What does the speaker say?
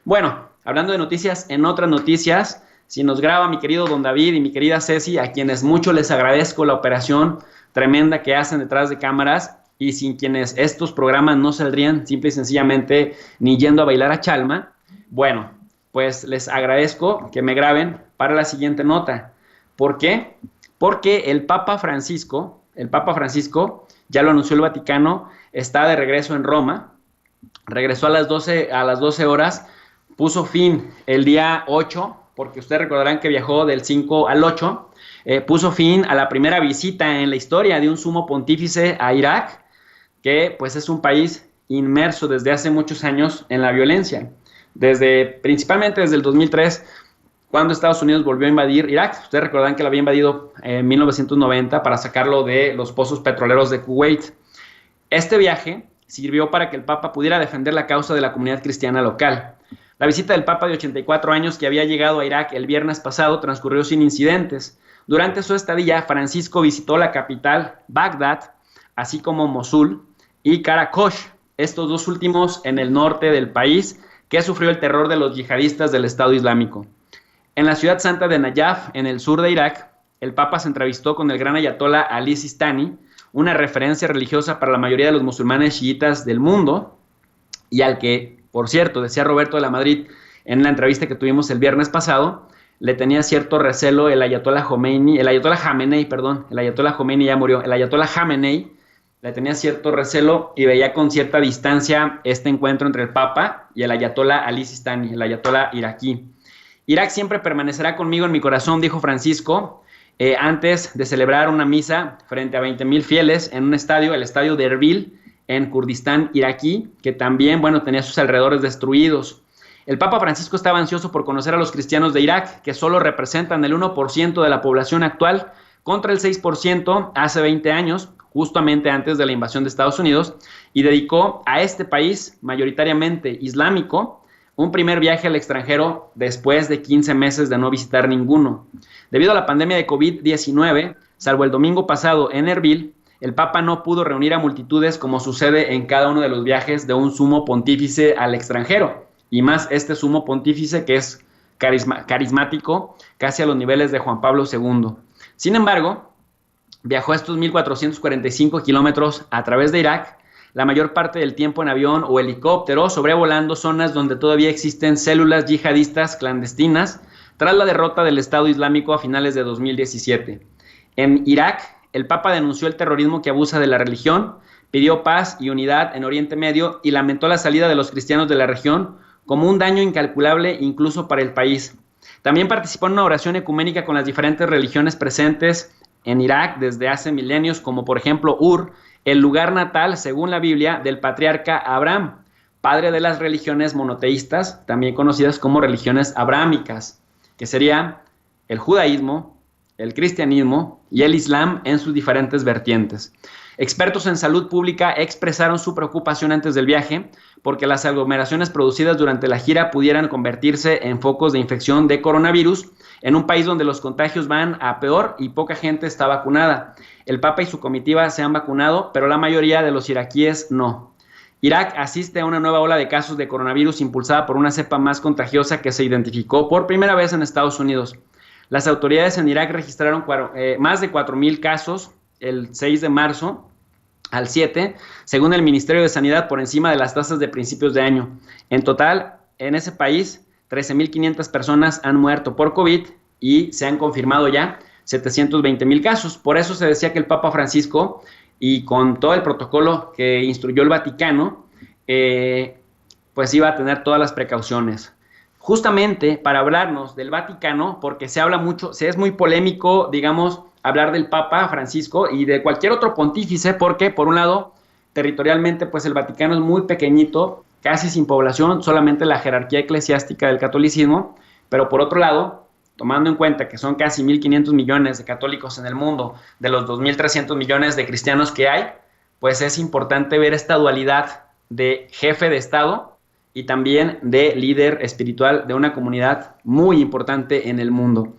Bueno, hablando de noticias, en otras noticias, si nos graba mi querido Don David y mi querida Ceci, a quienes mucho les agradezco la operación tremenda que hacen detrás de cámaras y sin quienes estos programas no saldrían simple y sencillamente ni yendo a bailar a Chalma, bueno, pues les agradezco que me graben para la siguiente nota. ¿Por qué? Porque el Papa Francisco, ya lo anunció el Vaticano, está de regreso en Roma, regresó a las 12 horas, puso fin el día 8, porque ustedes recordarán que viajó del 5 al 8, puso fin a la primera visita en la historia de un sumo pontífice a Irak, que pues es un país inmerso desde hace muchos años en la violencia, principalmente desde el 2003, cuando Estados Unidos volvió a invadir Irak. Ustedes recordarán que lo había invadido en 1990 para sacarlo de los pozos petroleros de Kuwait. Este viaje sirvió para que el Papa pudiera defender la causa de la comunidad cristiana local. La visita del Papa de 84 años, que había llegado a Irak el viernes pasado, transcurrió sin incidentes. Durante su estadía, Francisco visitó la capital, Bagdad, así como Mosul y Karakosh, estos dos últimos en el norte del país, que sufrió el terror de los yihadistas del Estado Islámico. En la ciudad santa de Nayaf, en el sur de Irak, el Papa se entrevistó con el gran ayatolá Ali Sistani, una referencia religiosa para la mayoría de los musulmanes chiitas del mundo, y al que, por cierto, decía Roberto de la Madrid en la entrevista que tuvimos el viernes pasado, le tenía cierto recelo el ayatolá Khomeini, el ayatolá Jamenei, perdón, el ayatolá Khomeini ya murió, el ayatolá Jamenei le tenía cierto recelo y veía con cierta distancia este encuentro entre el Papa y el ayatolá Ali Sistani, el ayatolá iraquí. Irak siempre permanecerá conmigo en mi corazón, dijo Francisco, antes de celebrar una misa frente a 20,000 fieles en un estadio, el estadio de Erbil, en Kurdistán iraquí, que también, bueno, tenía sus alrededores destruidos. El Papa Francisco estaba ansioso por conocer a los cristianos de Irak, que solo representan el 1% de la población actual, contra el 6% hace 20 años, justamente antes de la invasión de Estados Unidos, y dedicó a este país, mayoritariamente islámico, un primer viaje al extranjero después de 15 meses de no visitar ninguno. Debido a la pandemia de COVID-19, salvo el domingo pasado en Erbil, el Papa no pudo reunir a multitudes como sucede en cada uno de los viajes de un sumo pontífice al extranjero, y más este sumo pontífice que es carismático, casi a los niveles de Juan Pablo II. Sin embargo, viajó estos 1,445 kilómetros a través de Irak, la mayor parte del tiempo en avión o helicóptero, sobrevolando zonas donde todavía existen células yihadistas clandestinas, tras la derrota del Estado Islámico a finales de 2017. En Irak, el Papa denunció el terrorismo que abusa de la religión, pidió paz y unidad en Oriente Medio y lamentó la salida de los cristianos de la región como un daño incalculable incluso para el país. También participó en una oración ecuménica con las diferentes religiones presentes en Irak desde hace milenios, como por ejemplo Ur, el lugar natal, según la Biblia, del patriarca Abraham, padre de las religiones monoteístas, también conocidas como religiones abrahámicas, que serían el judaísmo, el cristianismo y el islam en sus diferentes vertientes. Expertos en salud pública expresaron su preocupación antes del viaje porque las aglomeraciones producidas durante la gira pudieran convertirse en focos de infección de coronavirus en un país donde los contagios van a peor y poca gente está vacunada. El Papa y su comitiva se han vacunado, pero la mayoría de los iraquíes no. Irak asiste a una nueva ola de casos de coronavirus impulsada por una cepa más contagiosa que se identificó por primera vez en Estados Unidos. Las autoridades en Irak registraron más de 4,000 casos el 6 de marzo al 7, según el Ministerio de Sanidad, por encima de las tasas de principios de año. En total, en ese país, 13,500 personas han muerto por COVID y se han confirmado ya 720,000 casos. Por eso se decía que el Papa Francisco, y con todo el protocolo que instruyó el Vaticano, pues iba a tener todas las precauciones. Justamente para hablarnos del Vaticano, porque se habla mucho, se es muy polémico, digamos, hablar del Papa Francisco y de cualquier otro pontífice, porque por un lado, territorialmente, pues el Vaticano es muy pequeñito, casi sin población, solamente la jerarquía eclesiástica del catolicismo, pero por otro lado, tomando en cuenta que son casi 1,500 millones de católicos en el mundo, de los 2,300 millones de cristianos que hay, pues es importante ver esta dualidad de jefe de Estado y también de líder espiritual de una comunidad muy importante en el mundo.